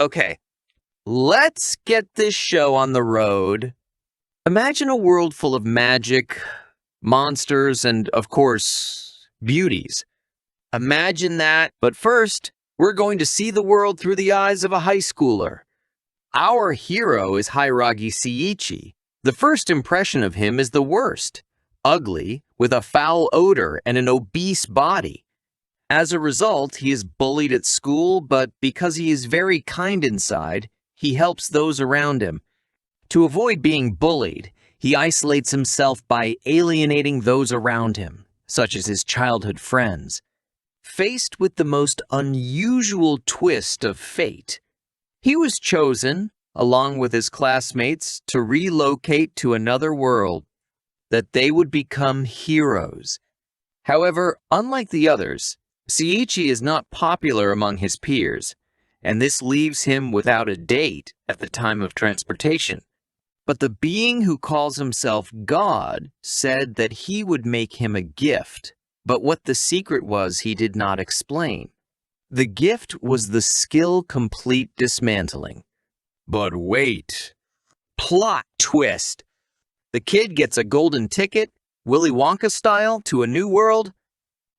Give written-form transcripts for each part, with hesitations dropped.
Okay, let's get this show on the road. Imagine a world full of magic, monsters, and, of course, beauties. Imagine that, but first, we're going to see the world through the eyes of a high schooler. Our hero is Hiragi Seiichi. The first impression of him is the worst. Ugly, with a foul odor and an obese body. As a result, he is bullied at school, but because he is very kind inside, he helps those around him. To avoid being bullied, he isolates himself by alienating those around him, such as his childhood friends. Faced with the most unusual twist of fate, he was chosen, along with his classmates, to relocate to another world, that they would become heroes. However, unlike the others, Seiichi is not popular among his peers, and this leaves him without a date at the time of transportation. But the being who calls himself God said that he would make him a gift, but what the secret was he did not explain. The gift was the skill complete dismantling. But wait. Plot twist. The kid gets a golden ticket, Willy Wonka style, to a new world.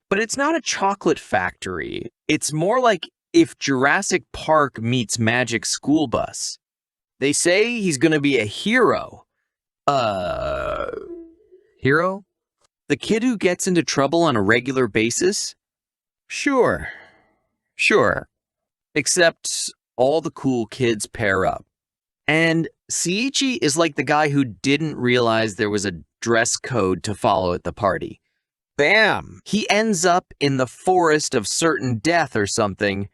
But it's not a chocolate factory. It's more like if Jurassic Park meets Magic School Bus. They say he's going to be a hero. Hero? The kid who gets into trouble on a regular basis? Sure. Except all the cool kids pair up. And Seiichi is like the guy who didn't realize there was a dress code to follow at the party. Bam! He ends up in the forest of certain death or something.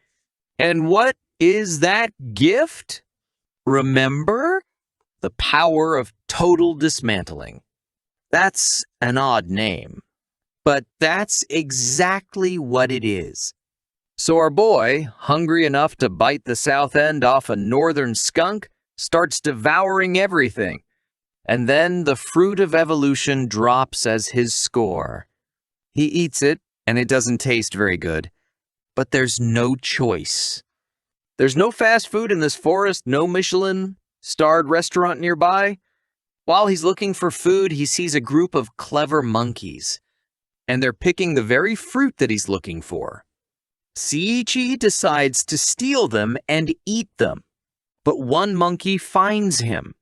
And what is that gift? Remember? The power of total dismantling. That's an odd name, but that's exactly what it is. So our boy, hungry enough to bite the south end off a northern skunk, starts devouring everything. And then the fruit of evolution drops as his score. He eats it, and it doesn't taste very good. But there's no choice. There's no fast food in this forest, no Michelin-starred restaurant nearby. While he's looking for food, he sees a group of clever monkeys, and they're picking the very fruit that he's looking for. Seiichi decides to steal them and eat them, but one monkey finds him.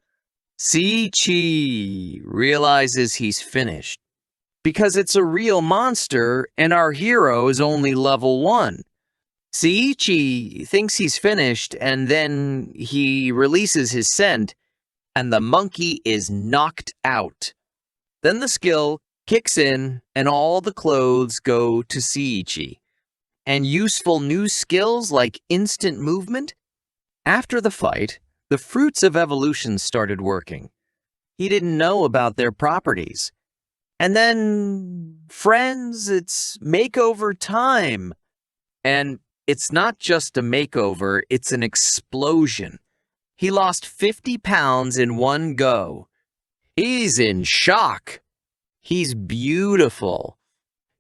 Seiichi realizes he's finished, because it's a real monster and our hero is only level 1. Seiichi thinks he's finished, and then he releases his scent, and the monkey is knocked out. Then the skill kicks in, and all the clothes go to Seiichi. And useful new skills like instant movement? After the fight, the fruits of evolution started working. He didn't know about their properties. And then, friends, it's makeover time. And it's not just a makeover, it's an explosion. He lost 50 pounds in one go. He's in shock. He's beautiful,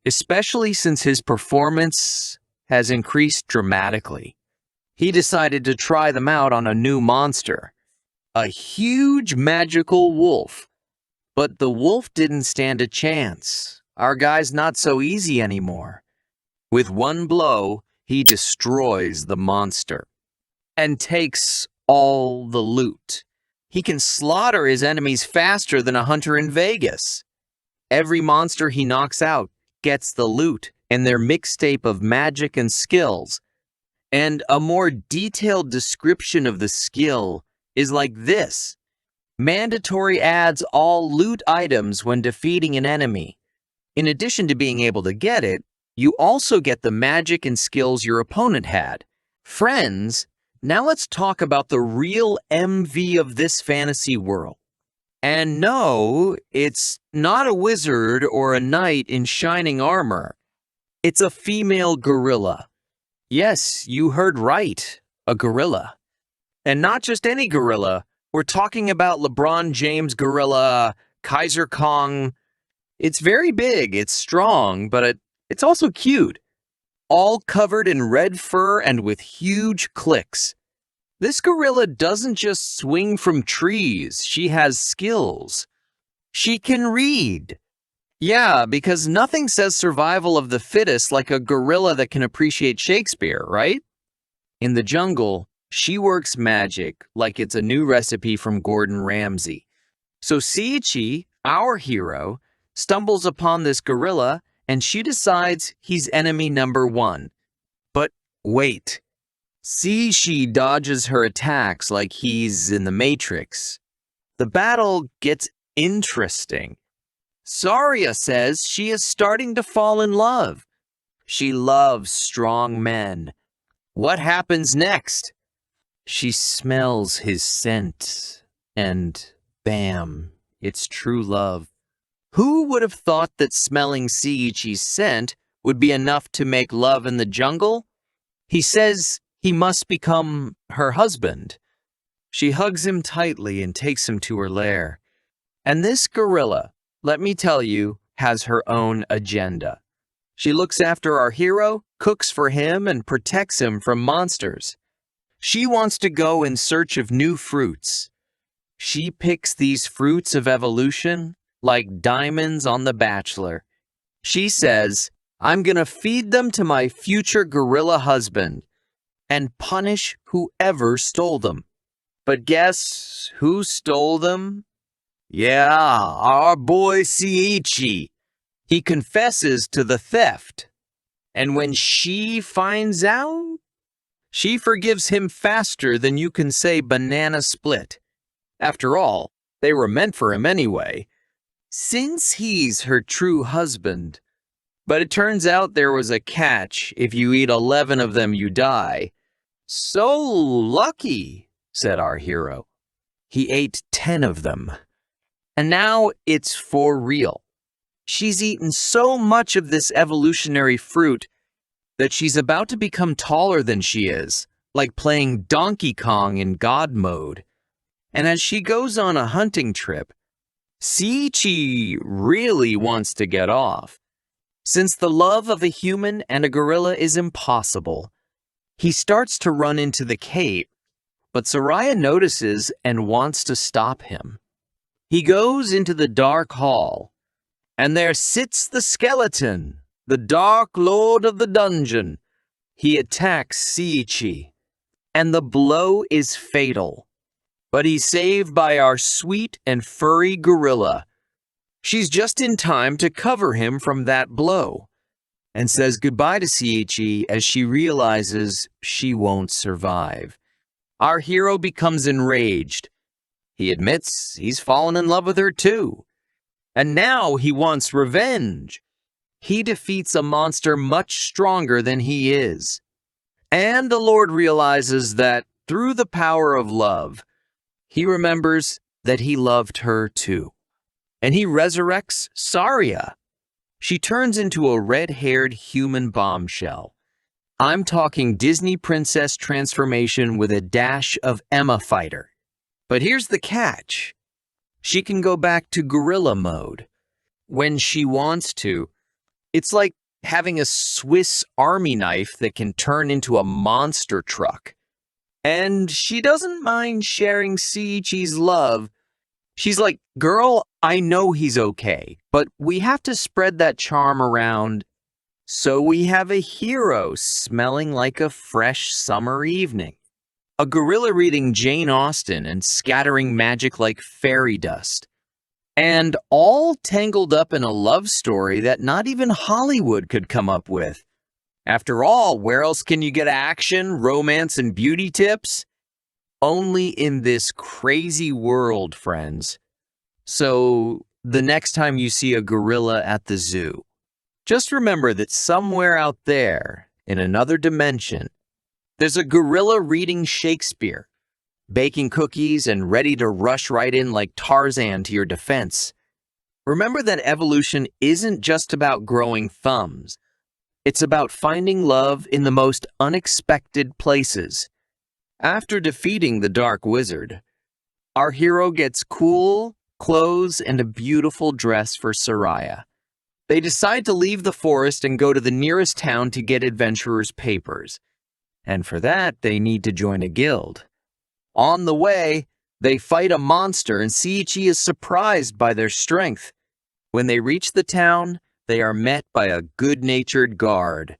especially since his performance has increased dramatically. He decided to try them out on a new monster, a huge magical wolf. But the wolf didn't stand a chance. Our guy's not so easy anymore. With one blow, he destroys the monster and takes all the loot. He can slaughter his enemies faster than a hunter in Vegas. Every monster he knocks out gets the loot and their mixtape of magic and skills. And a more detailed description of the skill is like this. Mandatory adds all loot items when defeating an enemy. In addition to being able to get it, you also get the magic and skills your opponent had. Friends, now let's talk about the real MV of this fantasy world. And no, it's not a wizard or a knight in shining armor. It's a female gorilla. Yes, you heard right, a gorilla. And not just any gorilla. We're talking about LeBron James gorilla, Kaiser Kong. It's very big, it's strong, but it's also cute. All covered in red fur and with huge clicks. This gorilla doesn't just swing from trees, she has skills. She can read. Yeah, because nothing says survival of the fittest like a gorilla that can appreciate Shakespeare, right? In the jungle, she works magic like it's a new recipe from Gordon Ramsay. So Seiichi, our hero, stumbles upon this gorilla and she decides he's enemy number one. But wait, Seiichi dodges her attacks like he's in the Matrix. The battle gets interesting. Saria says she is starting to fall in love. She loves strong men. What happens next? She smells his scent, and bam, it's true love. Who would have thought that smelling Seiichi's scent would be enough to make love in the jungle? He says he must become her husband. She hugs him tightly and takes him to her lair. And this gorilla, let me tell you, has her own agenda. She looks after our hero, cooks for him, and protects him from monsters. She wants to go in search of new fruits. She picks these fruits of evolution like diamonds on The Bachelor. She says, I'm gonna feed them to my future gorilla husband and punish whoever stole them. But guess who stole them? Yeah, our boy Seiichi. He confesses to the theft. And when she finds out, she forgives him faster than you can say banana split. After all, they were meant for him anyway, since he's her true husband. But it turns out there was a catch. If you eat 11 of them, you die. So lucky, said our hero. He ate 10 of them. And now it's for real. She's eaten so much of this evolutionary fruit that she's about to become taller than she is, like playing Donkey Kong in God mode. And as she goes on a hunting trip, Seiichi really wants to get off. Since the love of a human and a gorilla is impossible, he starts to run into the cave, but Saria notices and wants to stop him. He goes into the dark hall, and there sits the skeleton, the dark lord of the dungeon. He attacks Seiichi, and the blow is fatal. But he's saved by our sweet and furry gorilla. She's just in time to cover him from that blow, and says goodbye to Seiichi as she realizes she won't survive. Our hero becomes enraged. He admits he's fallen in love with her too. And now he wants revenge. He defeats a monster much stronger than he is. And the Lord realizes that through the power of love, he remembers that he loved her too. And he resurrects Saria. She turns into a red-haired human bombshell. I'm talking Disney princess transformation with a dash of Emma fighter. But here's the catch. She can go back to gorilla mode when she wants to. It's like having a Swiss Army knife that can turn into a monster truck. And she doesn't mind sharing Seiichi's love. She's like, girl, I know he's okay, but we have to spread that charm around. So we have a hero smelling like a fresh summer evening. A gorilla reading Jane Austen and scattering magic like fairy dust. And all tangled up in a love story that not even Hollywood could come up with. After all, where else can you get action, romance, and beauty tips? Only in this crazy world, friends. So, the next time you see a gorilla at the zoo, just remember that somewhere out there, in another dimension, there's a gorilla reading Shakespeare, baking cookies and ready to rush right in like Tarzan to your defense. Remember that evolution isn't just about growing thumbs. It's about finding love in the most unexpected places. After defeating the Dark Wizard, our hero gets cool clothes and a beautiful dress for Saria. They decide to leave the forest and go to the nearest town to get adventurers' papers. And for that, they need to join a guild. On the way, they fight a monster and Seiichi is surprised by their strength. When they reach the town, they are met by a good-natured guard.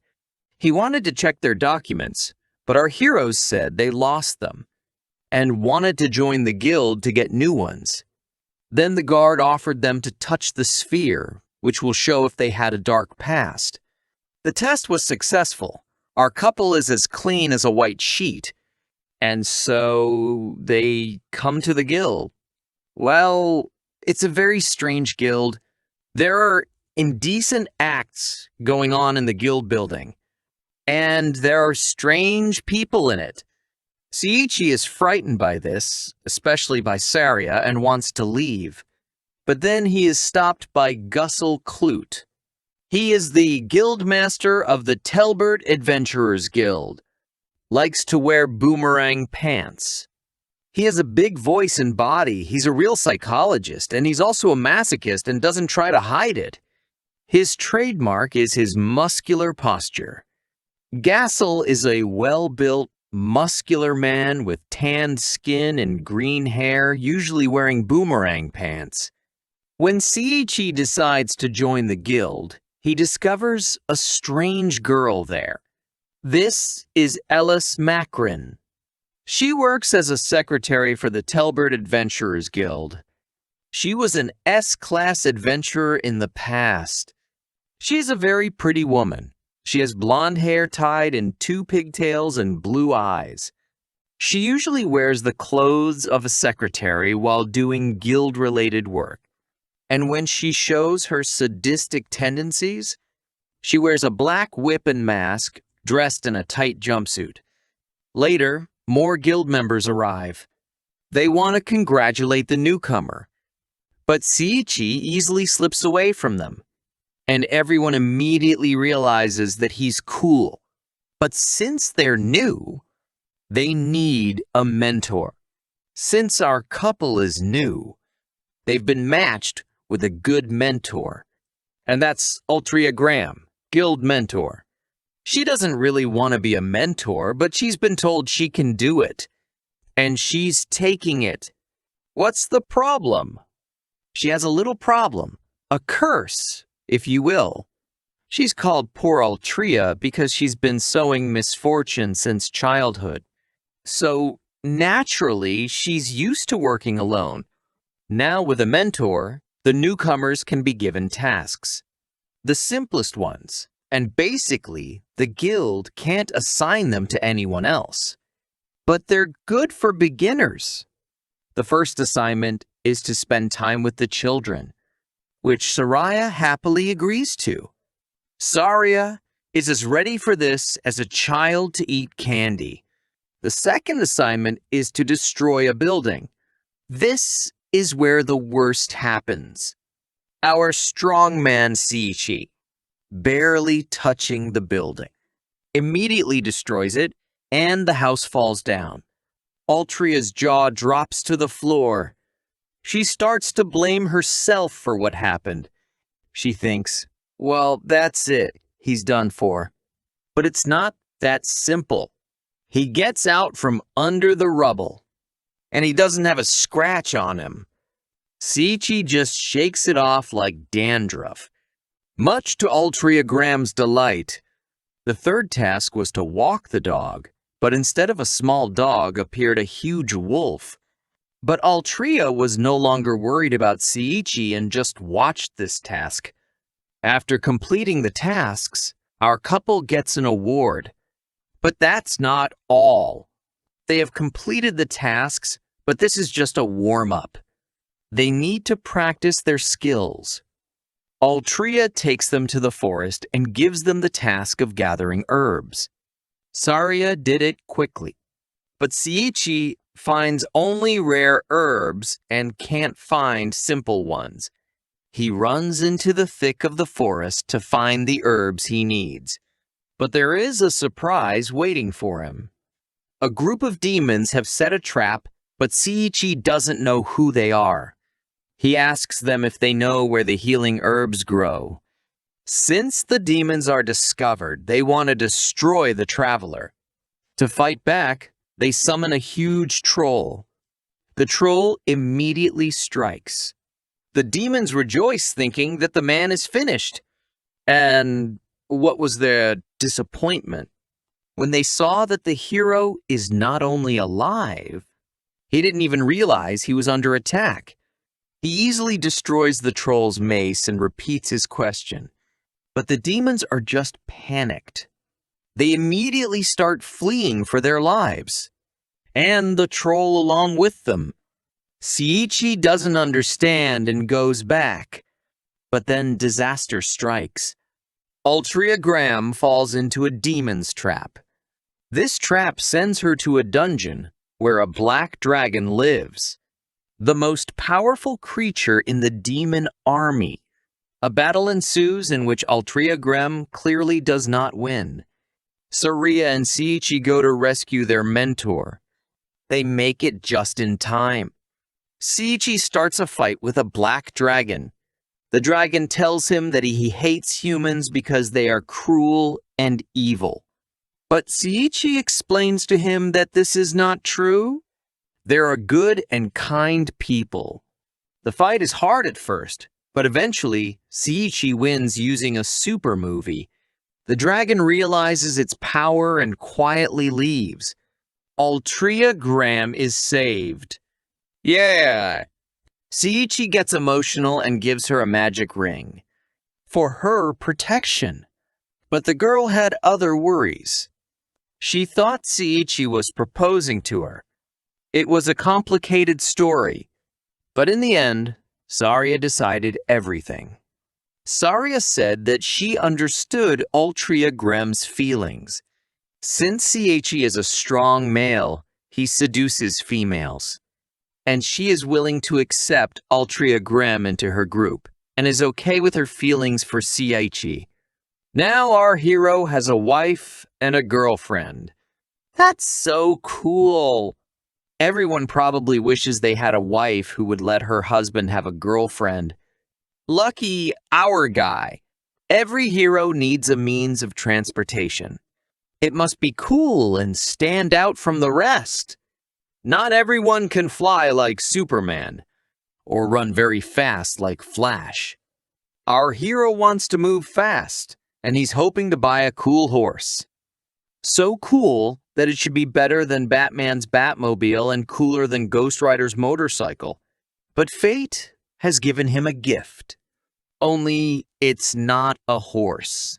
He wanted to check their documents, but our heroes said they lost them and wanted to join the guild to get new ones. Then the guard offered them to touch the sphere, which will show if they had a dark past. The test was successful. Our couple is as clean as a white sheet, and so they come to the guild. Well, it's a very strange guild. There are indecent acts going on in the guild building, and there are strange people in it. Seiichi is frightened by this, especially by Saria, and wants to leave. But then he is stopped by Gussel Clute. He is the guild master of the Telbert Adventurers Guild. Likes to wear boomerang pants. He has a big voice and body. He's a real psychologist, and he's also a masochist and doesn't try to hide it. His trademark is his muscular posture. Gassel is a well-built, muscular man with tanned skin and green hair, usually wearing boomerang pants. When Seiichi decides to join the guild, he discovers a strange girl there. This is Ellis Macron. She works as a secretary for the Telbert Adventurers Guild. She was an S-class adventurer in the past. She's a very pretty woman. She has blonde hair tied in 2 pigtails and blue eyes. She usually wears the clothes of a secretary while doing guild-related work. And when she shows her sadistic tendencies, she wears a black whip and mask, dressed in a tight jumpsuit. Later, more guild members arrive. They want to congratulate the newcomer. But Seiichi easily slips away from them, and everyone immediately realizes that he's cool. But since they're new, they need a mentor. Since our couple is new, they've been matched with a good mentor. And that's Altria Graham, guild mentor. She doesn't really want to be a mentor, but she's been told she can do it. And she's taking it. What's the problem? She has a little problem, a curse, if you will. She's called Poor Altria because she's been sowing misfortune since childhood. So, naturally, she's used to working alone. Now, with a mentor, the newcomers can be given tasks. The simplest ones, and basically, the guild can't assign them to anyone else. But they're good for beginners. The first assignment is to spend time with the children, which Saria happily agrees to. Saria is as ready for this as a child to eat candy. The second assignment is to destroy a building. This is where the worst happens. Our strongman Seiichi, barely touching the building, immediately destroys it, and the house falls down. Altria's jaw drops to the floor. She starts to blame herself for what happened. She thinks, well, that's it. He's done for. But it's not that simple. He gets out from under the rubble, and he doesn't have a scratch on him. Seiichi just shakes it off like dandruff. Much to Altria Graham's delight, the third task was to walk the dog, but instead of a small dog appeared a huge wolf. But Altria was no longer worried about Seiichi and just watched this task. After completing the tasks, our couple gets an award. But that's not all. They have completed the tasks, but this is just a warm-up. They need to practice their skills. Altria takes them to the forest and gives them the task of gathering herbs. Saria did it quickly, but Seiichi finds only rare herbs and can't find simple ones. He runs into the thick of the forest to find the herbs he needs. But there is a surprise waiting for him. A group of demons have set a trap, but Seiichi doesn't know who they are. He asks them if they know where the healing herbs grow. Since the demons are discovered, they want to destroy the traveler. To fight back, They summon a huge troll. The troll immediately strikes. The demons rejoice, thinking that the man is finished. And what was their disappointment when they saw that the hero is not only alive, he didn't even realize he was under attack. He easily destroys the troll's mace and repeats his question. But the demons are just panicked. They immediately start fleeing for their lives, and the troll along with them. Seiichi doesn't understand and goes back, but then disaster strikes. Altria Graham falls into a demon's trap. This trap sends her to a dungeon where a black dragon lives, the most powerful creature in the demon army. A battle ensues in which Altria Graham clearly does not win. Saria and Seiichi go to rescue their mentor. They make it just in time. Seiichi starts a fight with a black dragon. The dragon tells him that he hates humans because they are cruel and evil. But Seiichi explains to him that this is not true. There are good and kind people. The fight is hard at first, but eventually Seiichi wins using a super movie. The dragon realizes its power and quietly leaves. Altria Graham is saved. Yeah! Seiichi gets emotional and gives her a magic ring for her protection. But the girl had other worries. She thought Seiichi was proposing to her. It was a complicated story, but in the end, Saria decided everything. Saria said that she understood Altria Graham's feelings. Since Seiichi is a strong male, he seduces females. And she is willing to accept Altria Graham into her group, and is okay with her feelings for Seiichi. Now our hero has a wife and a girlfriend. That's so cool. Everyone probably wishes they had a wife who would let her husband have a girlfriend. Lucky our guy. Every hero needs a means of transportation. It must be cool and stand out from the rest. Not everyone can fly like Superman, or run very fast like Flash. Our hero wants to move fast, and he's hoping to buy a cool horse. So cool that it should be better than Batman's Batmobile and cooler than Ghost Rider's motorcycle. But fate has given him a gift. Only it's not a horse.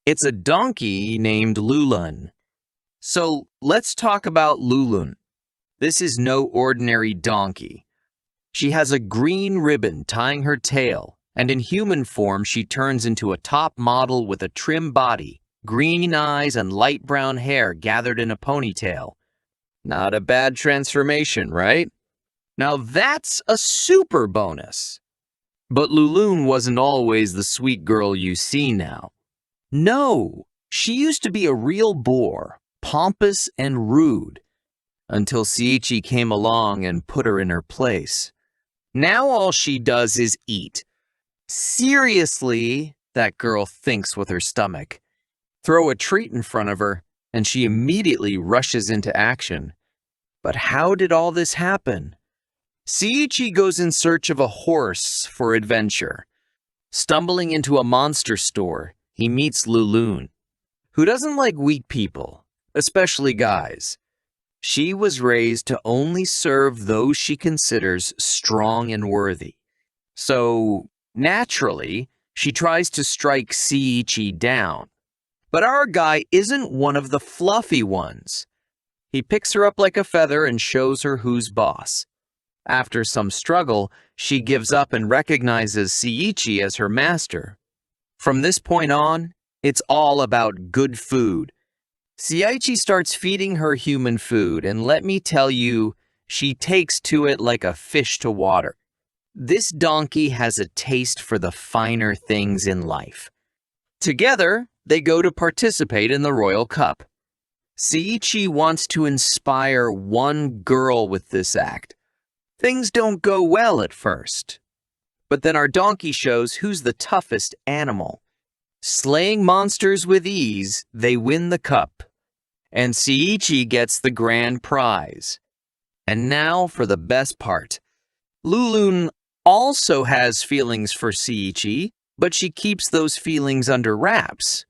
It's a donkey named Lulun. So let's talk about Lulun. This is no ordinary donkey. She has a green ribbon tying her tail, and in human form she turns into a top model with a trim body, green eyes, and light brown hair gathered in a ponytail. Not a bad transformation, right? Now that's a super bonus. But Lulun wasn't always the sweet girl you see now. No, she used to be a real bore, pompous and rude, until Seiichi came along and put her in her place. Now all she does is eat. Seriously, that girl thinks with her stomach. Throw a treat in front of her, and she immediately rushes into action. But how did all this happen? Seiichi goes in search of a horse for adventure. Stumbling into a monster store, he meets Lulun, who doesn't like weak people, especially guys. She was raised to only serve those she considers strong and worthy. So, naturally, she tries to strike Seiichi down. But our guy isn't one of the fluffy ones. He picks her up like a feather and shows her who's boss. After some struggle, she gives up and recognizes Seiichi as her master. From this point on, it's all about good food. Seiichi starts feeding her human food, and let me tell you, she takes to it like a fish to water. This donkey has a taste for the finer things in life. Together, they go to participate in the Royal Cup. Seiichi wants to inspire one girl with this act. Things don't go well at first. But then our donkey shows who's the toughest animal. Slaying monsters with ease, they win the cup. and Seiichi gets the grand prize. And now for the best part. Lulun also has feelings for Seiichi, but she keeps those feelings under wraps.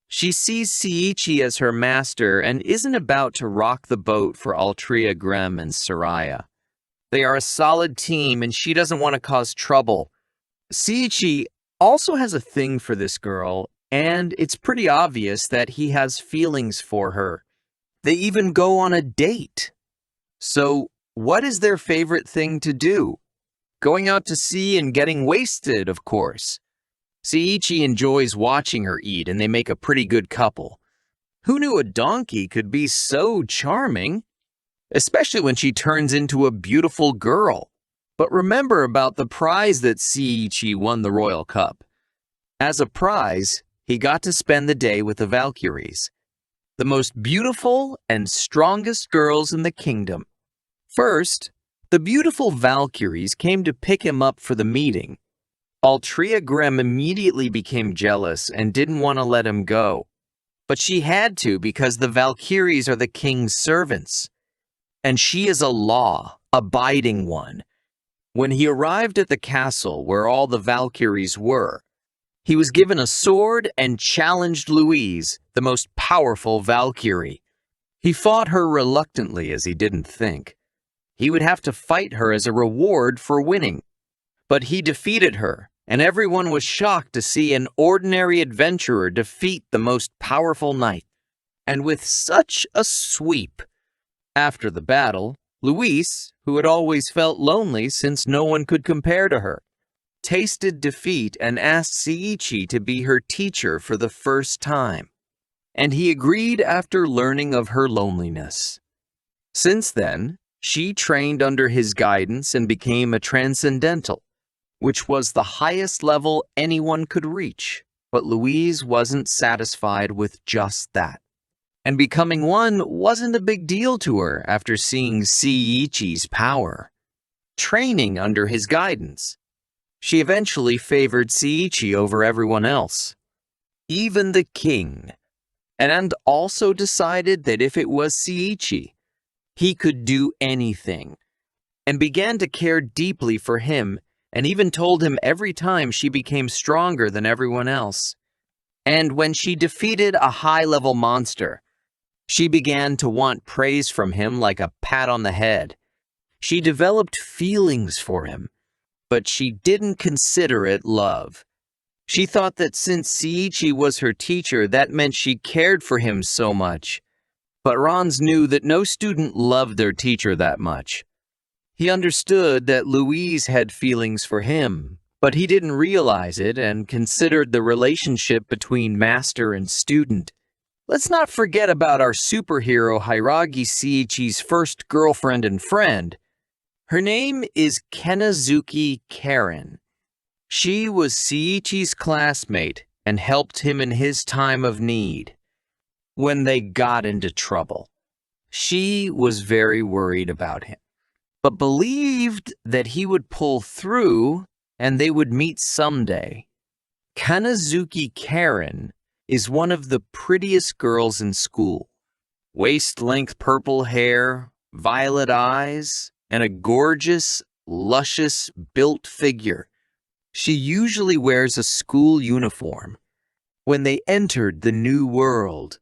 She sees Seiichi as her master and isn't about to rock the boat for Altria Grem and Soraya. They are a solid team and she doesn't want to cause trouble. Seiichi also has a thing for this girl, and it's pretty obvious that he has feelings for her. They even go on a date. So, what is their favorite thing to do? Going out to sea and getting wasted, of course. Seiichi enjoys watching her eat, and they make a pretty good couple. Who knew a donkey could be so charming? Especially when she turns into a beautiful girl. But remember about the prize that Seiichi won the Royal Cup. As a prize, he got to spend the day with the Valkyries, the most beautiful and strongest girls in the kingdom. First, the beautiful Valkyries came to pick him up for the meeting. Altria Grem immediately became jealous and didn't want to let him go. But she had to because the Valkyries are the king's servants. And she is a law-abiding one. When he arrived at the castle where all the Valkyries were, he was given a sword and challenged Louise, the most powerful Valkyrie. He fought her reluctantly as he didn't think. He would have to fight her as a reward for winning. But he defeated her, and everyone was shocked to see an ordinary adventurer defeat the most powerful knight. And with such a sweep. After the battle, Louise, who had always felt lonely since no one could compare to her, tasted defeat and asked Seiichi to be her teacher for the first time. And he agreed after learning of her loneliness. Since then, she trained under his guidance and became a transcendental, which was the highest level anyone could reach. But Louise wasn't satisfied with just that. And becoming one wasn't a big deal to her after seeing Seiichi's power. Training under his guidance, she eventually favored Seiichi over everyone else, even the king, and also decided that if it was Seiichi, he could do anything, and began to care deeply for him, and even told him every time she became stronger than everyone else. And when she defeated a high-level monster, she began to want praise from him like a pat on the head. She developed feelings for him, but she didn't consider it love. She thought that since Seiichi was her teacher, that meant she cared for him so much. But Rons knew that no student loved their teacher that much. He understood that Louise had feelings for him, but he didn't realize it and considered the relationship between master and student. Let's not forget about our superhero Hiragi Seiichi's first girlfriend and friend. Her name is Kenazuki Karen. She was Seiichi's classmate and helped him in his time of need. When they got into trouble, she was very worried about him, but believed that he would pull through and they would meet someday. Kenazuki Karen is one of the prettiest girls in school. Waist-length purple hair, violet eyes, and a gorgeous, luscious, built figure. She usually wears a school uniform. When they entered the new world,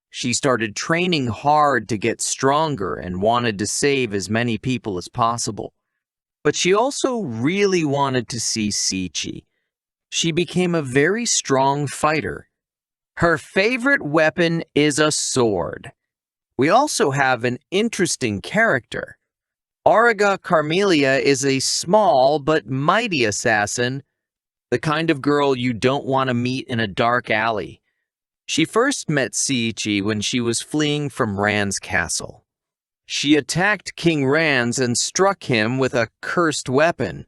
she started training hard to get stronger and wanted to save as many people as possible. But she also really wanted to see Seiichi. She became a very strong fighter. Her favorite weapon is a sword. We also have an interesting character. Auriga Carmelia is a small but mighty assassin, the kind of girl you don't want to meet in a dark alley. She first met Seiichi when she was fleeing from Rand's castle. She attacked King Rand's and struck him with a cursed weapon.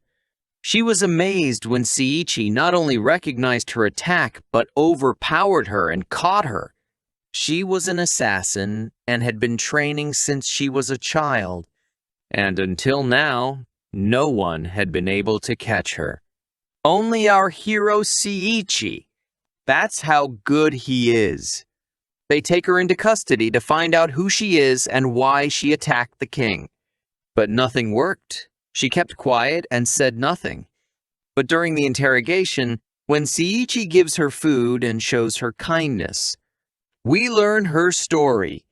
She was amazed when Seiichi not only recognized her attack, but overpowered her and caught her. She was an assassin and had been training since she was a child, and until now, no one had been able to catch her. Only our hero Seiichi. That's how good he is. They take her into custody to find out who she is and why she attacked the king. But nothing worked. She kept quiet and said nothing. But during the interrogation, when Seiichi gives her food and shows her kindness, we learn her story.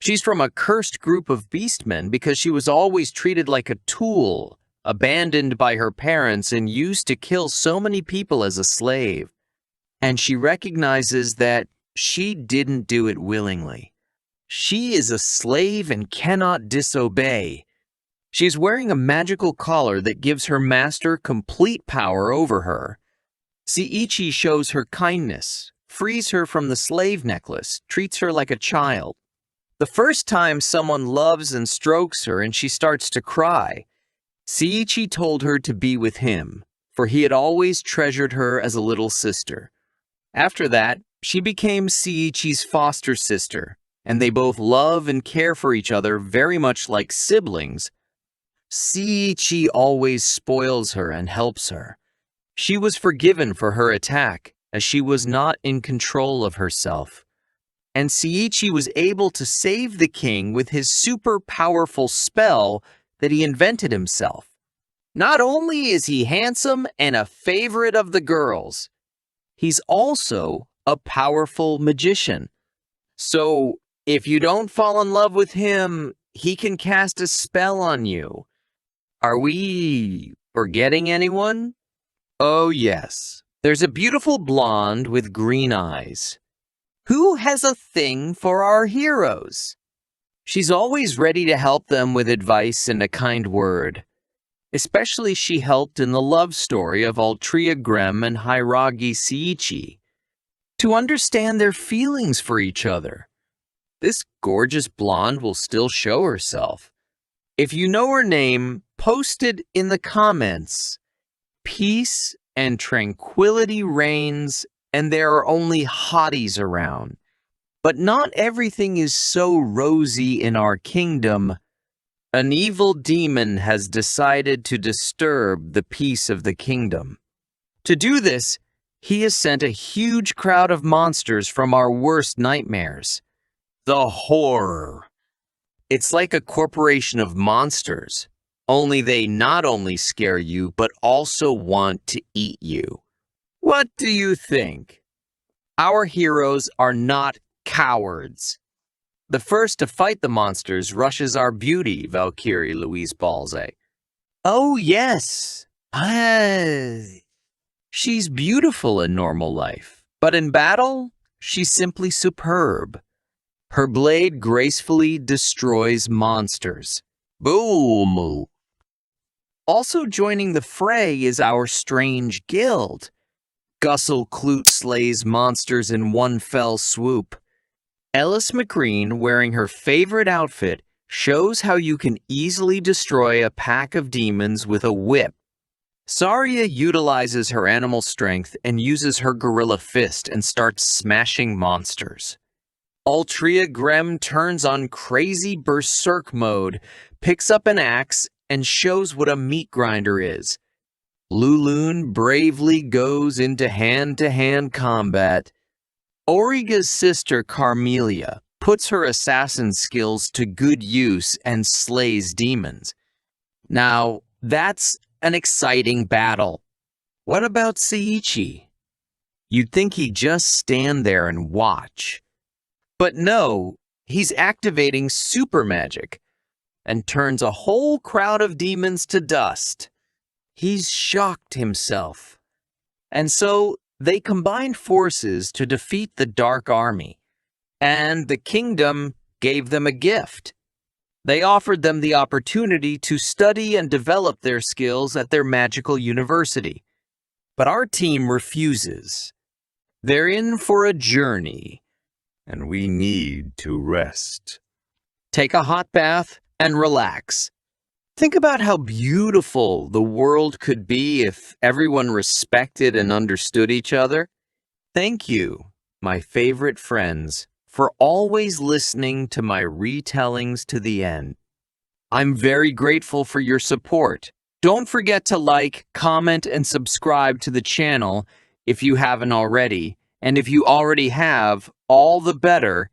She's from a cursed group of beastmen because she was always treated like a tool, abandoned by her parents and used to kill so many people as a slave. And she recognizes that she didn't do it willingly. She is a slave and cannot disobey. She's wearing a magical collar that gives her master complete power over her. Seiichi shows her kindness, frees her from the slave necklace, treats her like a child. The first time someone loves and strokes her and she starts to cry, Seiichi told her to be with him, for he had always treasured her as a little sister. After that, she became Seiichi's foster sister, and they both love and care for each other very much like siblings. Seiichi always spoils her and helps her. She was forgiven for her attack, as she was not in control of herself. And Seiichi was able to save the king with his super powerful spell that he invented himself. Not only is he handsome and a favorite of the girls, he's also a powerful magician. So, if you don't fall in love with him, he can cast a spell on you. Are we forgetting anyone? Oh yes, there's a beautiful blonde with green eyes. Who has a thing for our heroes? She's always ready to help them with advice and a kind word. Especially she helped in the love story of Altria Grem and Hiragi Seiichi, to understand their feelings for each other. This gorgeous blonde will still show herself. If you know her name, post it in the comments. Peace and tranquility reigns, and there are only hotties around. But not everything is so rosy in our kingdom. An evil demon has decided to disturb the peace of the kingdom. To do this, he has sent a huge crowd of monsters from our worst nightmares. The horror. It's like a corporation of monsters, only they not only scare you, but also want to eat you. What do you think? Our heroes are not cowards. The first to fight the monsters rushes our beauty, Valkyrie Louise Balze. Oh yes, she's beautiful in normal life, but in battle, she's simply superb. Her blade gracefully destroys monsters. Boom! Also joining the fray is our strange guild. Gussel Clute slays monsters in one fell swoop. Ellis McGreen, wearing her favorite outfit, shows how you can easily destroy a pack of demons with a whip. Saria utilizes her animal strength and uses her gorilla fist and starts smashing monsters. Altria Grem turns on crazy berserk mode, picks up an axe, and shows what a meat grinder is. Lulun bravely goes into hand-to-hand combat. Origa's sister Carmelia puts her assassin skills to good use and slays demons. Now, that's an exciting battle. What about Seiichi? You'd think he'd just stand there and watch. But no, he's activating super magic and turns a whole crowd of demons to dust. He's shocked himself. And so they combined forces to defeat the Dark Army, and the kingdom gave them a gift. They offered them the opportunity to study and develop their skills at their magical university. But our team refuses. They're in for a journey, and we need to rest. Take a hot bath and relax. Think about how beautiful the world could be if everyone respected and understood each other. Thank you, my favorite friends, for always listening to my retellings to the end. I'm very grateful for your support. Don't forget to like, comment, and subscribe to the channel if you haven't already, And if you already have, all the better.